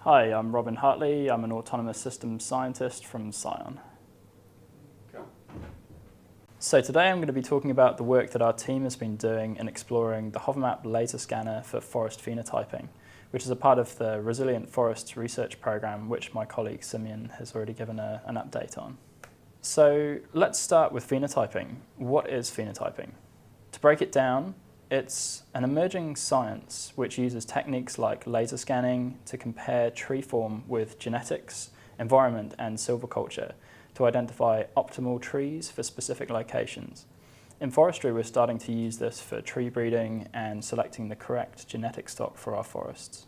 Hi, I'm Robin Hartley. I'm an autonomous systems scientist from Scion. Cool. So today I'm going to be talking about the work that our team has been doing in exploring the Hovermap laser scanner for forest phenotyping, which is a part of the Resilient Forests Research Program, which my colleague Scion has already given an update on. So let's start with phenotyping. What is phenotyping? To break it down, it's an emerging science which uses techniques like laser scanning to compare tree form with genetics, environment, and silviculture to identify optimal trees for specific locations. In forestry, we're starting to use this for tree breeding and selecting the correct genetic stock for our forests.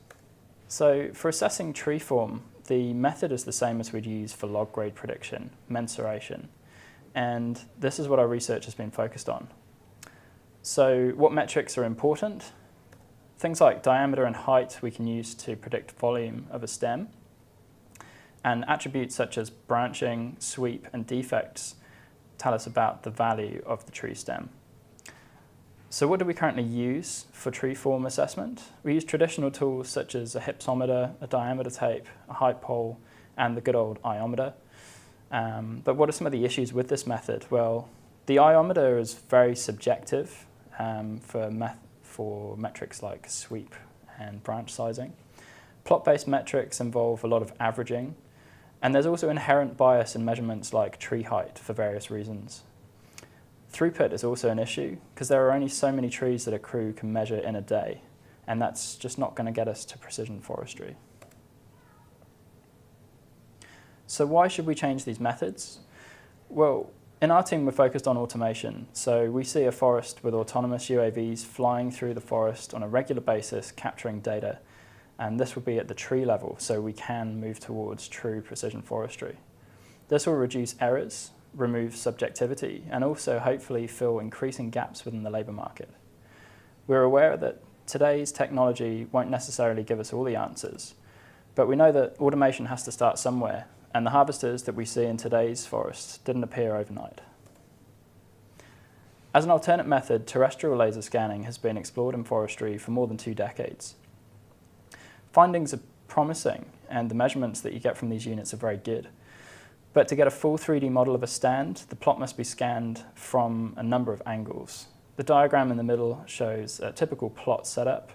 So for assessing tree form, the method is the same as we'd use for log grade prediction, mensuration, and this is what our research has been focused on. So what metrics are important? Things like diameter and height we can use to predict volume of a stem, and attributes such as branching, sweep, and defects tell us about the value of the tree stem. So what do we currently use for tree form assessment? We use traditional tools such as a hypsometer, a diameter tape, a height pole, and the good old iometer. But what are some of the issues with this method? Well, the iometer is very subjective for metrics like sweep and branch sizing. Plot-based metrics involve a lot of averaging, and there's also inherent bias in measurements like tree height for various reasons. Throughput is also an issue because there are only so many trees that a crew can measure in a day, and that's just not going to get us to precision forestry. So why should we change these methods? Well, in our team, we're focused on automation. So we see a forest with autonomous UAVs flying through the forest on a regular basis, capturing data. And this will be at the tree level, so we can move towards true precision forestry. This will reduce errors, remove subjectivity, and also hopefully fill increasing gaps within the labour market. We're aware that today's technology won't necessarily give us all the answers, but we know that automation has to start somewhere, and the harvesters that we see in today's forests didn't appear overnight. As an alternate method, terrestrial laser scanning has been explored in forestry for more than 2 decades. Findings are promising, and the measurements that you get from these units are very good. But to get a full 3D model of a stand, the plot must be scanned from a number of angles. The diagram in the middle shows a typical plot setup.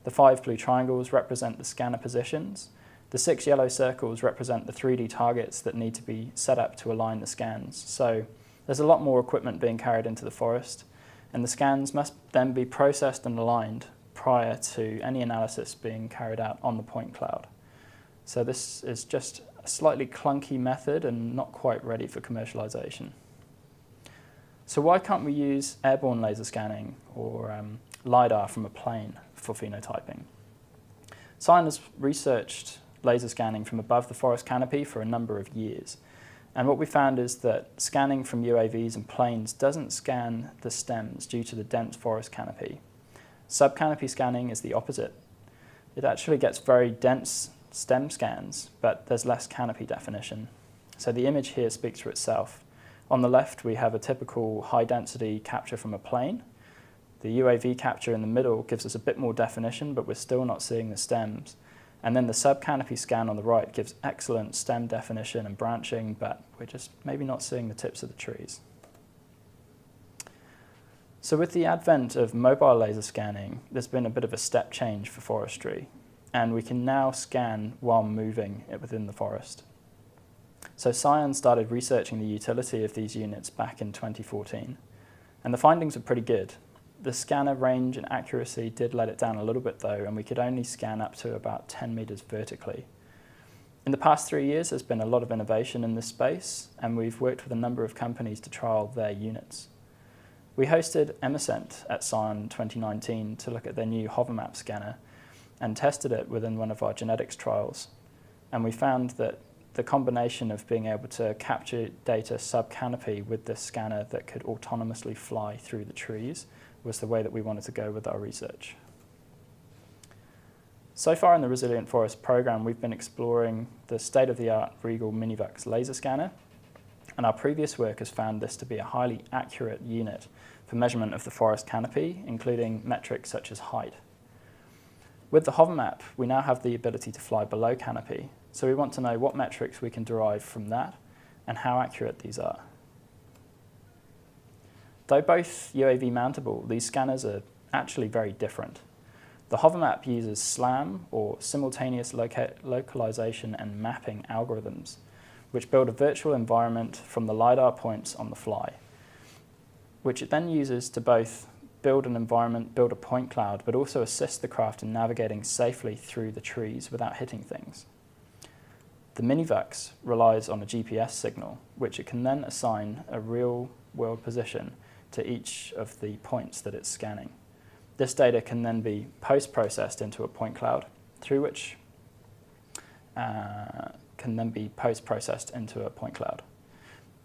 The 5 blue triangles represent the scanner positions. The 6 yellow circles represent the 3D targets that need to be set up to align the scans. So there's a lot more equipment being carried into the forest, and the scans must then be processed and aligned prior to any analysis being carried out on the point cloud. So this is just a slightly clunky method and not quite ready for commercialization. So why can't we use airborne laser scanning or LiDAR from a plane for phenotyping? Scion has researched laser scanning from above the forest canopy for a number of years. And what we found is that scanning from UAVs and planes doesn't scan the stems due to the dense forest canopy. Sub-canopy scanning is the opposite. It actually gets very dense stem scans, but there's less canopy definition. So the image here speaks for itself. On the left, we have a typical high-density capture from a plane. The UAV capture in the middle gives us a bit more definition, but we're still not seeing the stems. And then the sub-canopy scan on the right gives excellent stem definition and branching, but we're just maybe not seeing the tips of the trees. So with the advent of mobile laser scanning, there's been a bit of a step change for forestry, and we can now scan while moving within the forest. So Scion started researching the utility of these units back in 2014, and the findings are pretty good. The scanner range and accuracy did let it down a little bit though, and we could only scan up to about 10 meters vertically. In the past 3 years, there's been a lot of innovation in this space, and we've worked with a number of companies to trial their units. We hosted Emercent at Scion 2019 to look at their new Hovermap scanner and tested it within one of our genetics trials. And we found that the combination of being able to capture data sub-canopy with this scanner that could autonomously fly through the trees was the way that we wanted to go with our research. So far in the Resilient Forest program, we've been exploring the state-of-the-art Regal Minivux laser scanner, and our previous work has found this to be a highly accurate unit for measurement of the forest canopy, including metrics such as height. With the Hovermap, we now have the ability to fly below canopy, so we want to know what metrics we can derive from that and how accurate these are. Though both UAV mountable, these scanners are actually very different. The Hovermap uses SLAM, or simultaneous localization and mapping algorithms, which build a virtual environment from the LiDAR points on the fly, which it then uses to both build an environment, build a point cloud, but also assist the craft in navigating safely through the trees without hitting things. The Minivux relies on a GPS signal, which it can then assign a real-world position to each of the points that it's scanning. This data can then be post-processed into a point cloud, through which The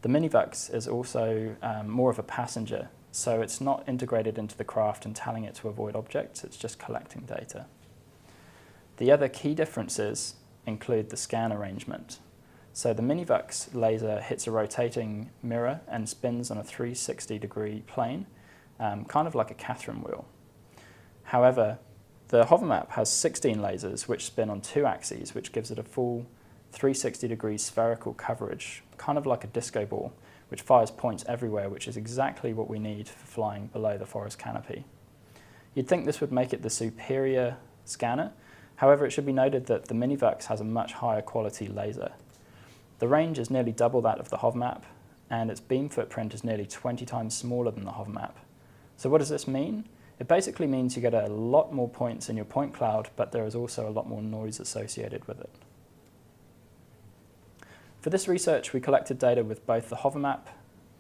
Minivux is also more of a passenger, so it's not integrated into the craft and telling it to avoid objects, it's just collecting data. The other key differences include the scan arrangement. So the Minivux laser hits a rotating mirror and spins on a 360-degree plane, kind of like a Catherine wheel. However, the Hovermap has 16 lasers which spin on 2 axes, which gives it a full 360-degree spherical coverage, kind of like a disco ball, which fires points everywhere, which is exactly what we need for flying below the forest canopy. You'd think this would make it the superior scanner. However, it should be noted that the Minivux has a much higher quality laser. The range is nearly double that of the Hovermap, and its beam footprint is nearly 20 times smaller than the Hovermap. So what does this mean? It basically means you get a lot more points in your point cloud, but there is also a lot more noise associated with it. For this research, we collected data with both the Hovermap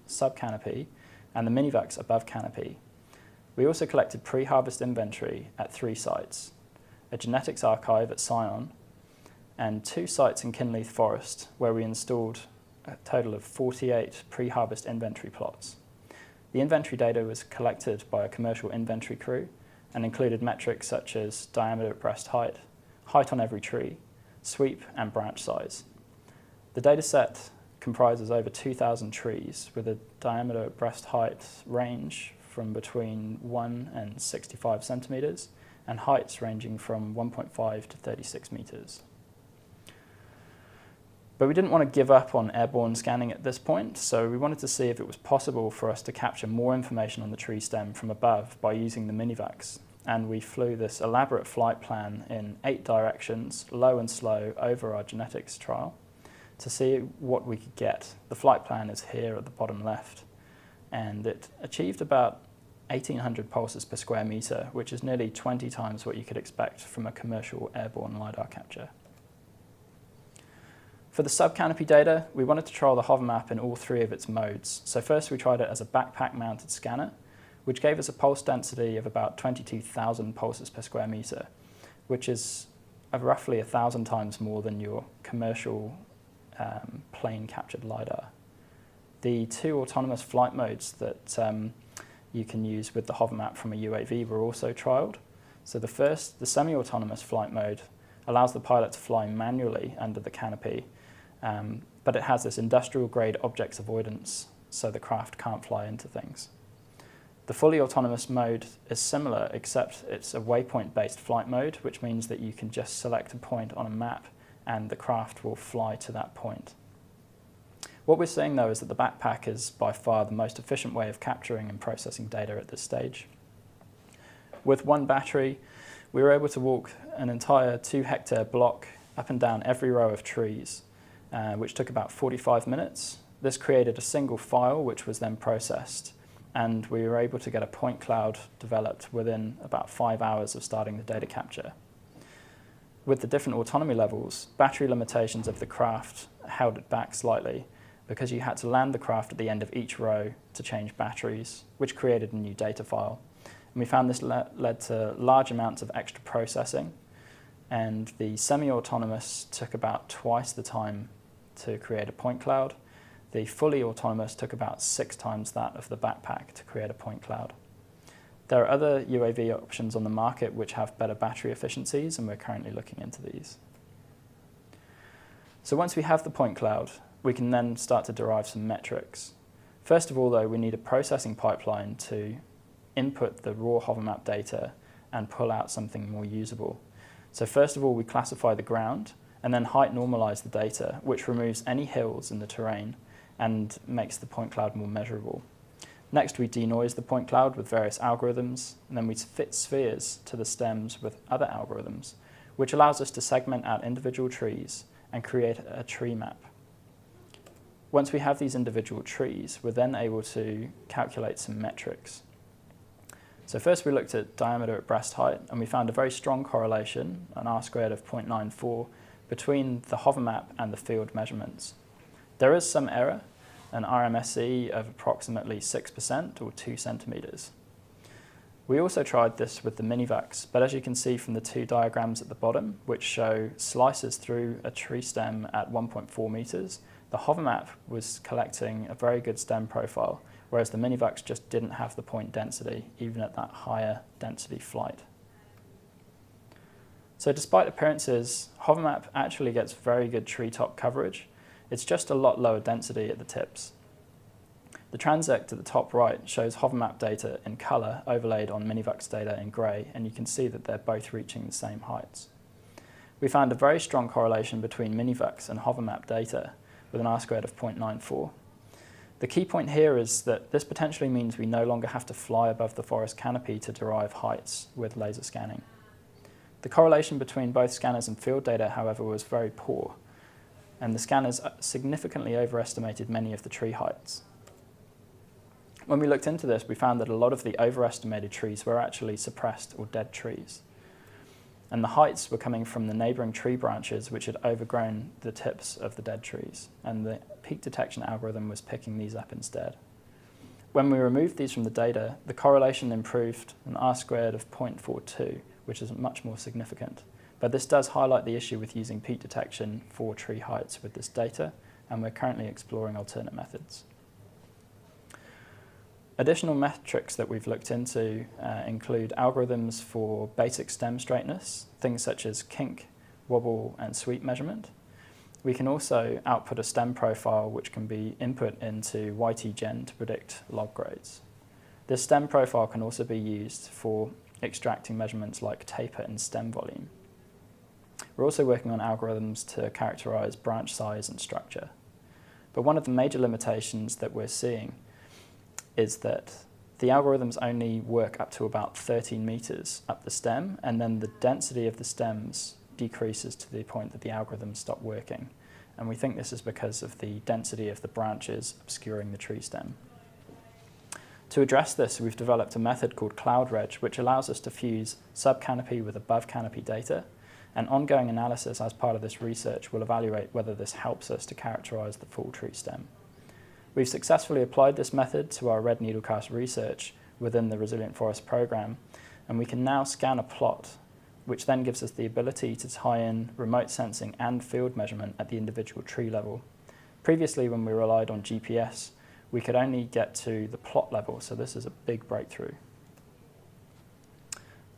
sub-canopy and the Minivux above canopy. We also collected pre-harvest inventory at 3 sites, a genetics archive at Scion, and 2 sites in Kinleith Forest, where we installed a total of 48 pre-harvest inventory plots. The inventory data was collected by a commercial inventory crew and included metrics such as diameter at breast height, height on every tree, sweep, and branch size. The dataset comprises over 2,000 trees with a diameter at breast height range from between 1 and 65 centimeters and heights ranging from 1.5 to 36 meters. But we didn't want to give up on airborne scanning at this point, so we wanted to see if it was possible for us to capture more information on the tree stem from above by using the Minivux. And we flew this elaborate flight plan in 8 directions, low and slow, over our genetics trial to see what we could get. The flight plan is here at the bottom left, and it achieved about 1,800 pulses per square meter, which is nearly 20 times what you could expect from a commercial airborne LiDAR capture. For the sub-canopy data, we wanted to trial the Hovermap in all 3 of its modes. So first we tried it as a backpack-mounted scanner, which gave us a pulse density of about 22,000 pulses per square meter, which is roughly 1,000 times more than your commercial plane-captured LiDAR. The 2 autonomous flight modes that you can use with the Hovermap from a UAV were also trialed. So the first, the semi-autonomous flight mode, allows the pilot to fly manually under the canopy, but it has this industrial-grade objects avoidance, so the craft can't fly into things. The fully autonomous mode is similar, except it's a waypoint-based flight mode, which means that you can just select a point on a map and the craft will fly to that point. What we're seeing, though, is that the backpack is by far the most efficient way of capturing and processing data at this stage. With 1 battery, we were able to walk an entire 2-hectare block up and down every row of trees, which took about 45 minutes. This created a single file, which was then processed, and we were able to get a point cloud developed within about 5 hours of starting the data capture. With the different autonomy levels, battery limitations of the craft held it back slightly, because you had to land the craft at the end of each row to change batteries, which created a new data file. And we found this led to large amounts of extra processing, and the semi-autonomous took about twice the time to create a point cloud. The fully autonomous took about 6 times that of the backpack to create a point cloud. There are other UAV options on the market which have better battery efficiencies, and we're currently looking into these. So once we have the point cloud, we can then start to derive some metrics. First of all, though, we need a processing pipeline to input the raw Hovermap data and pull out something more usable. So first of all, we classify the ground and then height normalize the data, which removes any hills in the terrain and makes the point cloud more measurable. Next, we denoise the point cloud with various algorithms, and then we fit spheres to the stems with other algorithms, which allows us to segment out individual trees and create a tree map. Once we have these individual trees, we're then able to calculate some metrics. So first we looked at diameter at breast height, and we found a very strong correlation, an R-squared of 0.94, between the Hovermap and the field measurements. There is some error, an RMSE of approximately 6% or 2 centimeters. We also tried this with the Minivux, but as you can see from the two diagrams at the bottom, which show slices through a tree stem at 1.4 meters, the Hovermap was collecting a very good stem profile, whereas the Minivux just didn't have the point density, even at that higher density flight. So despite appearances, Hovermap actually gets very good treetop coverage. It's just a lot lower density at the tips. The transect at the top right shows Hovermap data in colour overlaid on Minivux data in grey, and you can see that they're both reaching the same heights. We found a very strong correlation between Minivux and Hovermap data with an R-squared of 0.94. The key point here is that this potentially means we no longer have to fly above the forest canopy to derive heights with laser scanning. The correlation between both scanners and field data, however, was very poor, and the scanners significantly overestimated many of the tree heights. When we looked into this, we found that a lot of the overestimated trees were actually suppressed or dead trees. And the heights were coming from the neighbouring tree branches which had overgrown the tips of the dead trees, and the peak detection algorithm was picking these up instead. When we removed these from the data, the correlation improved an R-squared of 0.42, which is much more significant. But this does highlight the issue with using peak detection for tree heights with this data, and we're currently exploring alternate methods. Additional metrics that we've looked into include algorithms for basic stem straightness, things such as kink, wobble, and sweep measurement. We can also output a stem profile which can be input into YTGen to predict log grades. This stem profile can also be used for extracting measurements like taper and stem volume. We're also working on algorithms to characterize branch size and structure. But one of the major limitations that we're seeing is that the algorithms only work up to about 13 meters up the stem, and then the density of the stems decreases to the point that the algorithms stop working. And we think this is because of the density of the branches obscuring the tree stem. To address this, we've developed a method called CloudReg, which allows us to fuse sub-canopy with above-canopy data, and ongoing analysis as part of this research will evaluate whether this helps us to characterize the full tree stem. We've successfully applied this method to our red needlecast research within the Resilient Forest program, and we can now scan a plot, which then gives us the ability to tie in remote sensing and field measurement at the individual tree level. Previously, when we relied on GPS, we could only get to the plot level, so this is a big breakthrough.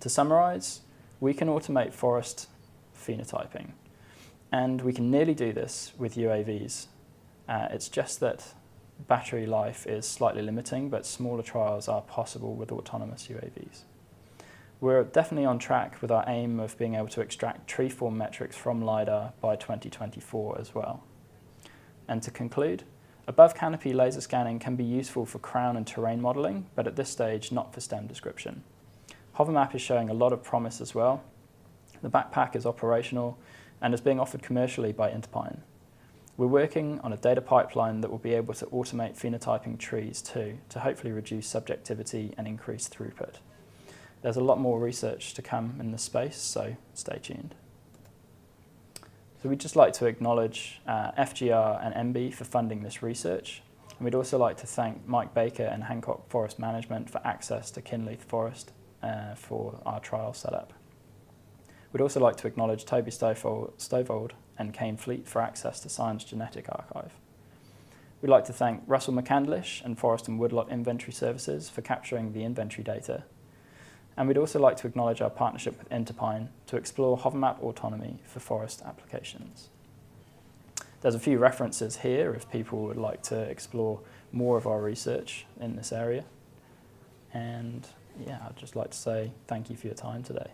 To summarize, we can automate forest phenotyping, and we can nearly do this with UAVs. It's just that battery life is slightly limiting, but smaller trials are possible with autonomous UAVs. We're definitely on track with our aim of being able to extract tree form metrics from LiDAR by 2024 as well. And to conclude, above canopy laser scanning can be useful for crown and terrain modelling, but at this stage not for stem description. Hovermap is showing a lot of promise as well. The backpack is operational and is being offered commercially by Interpine. We're working on a data pipeline that will be able to automate phenotyping trees too, to hopefully reduce subjectivity and increase throughput. There's a lot more research to come in this space, so stay tuned. So we'd just like to acknowledge FGR and MB for funding this research. And we'd also like to thank Mike Baker and Hancock Forest Management for access to Kinleith Forest for our trial setup. We'd also like to acknowledge Toby Stovold and Kane Fleet for access to Scion's genetic archive. We'd like to thank Russell McCandlish and Forest and Woodlot Inventory Services for capturing the inventory data. And we'd also like to acknowledge our partnership with Interpine to explore Hovermap autonomy for forest applications. There's a few references here if people would like to explore more of our research in this area. And yeah, I'd just like to say thank you for your time today.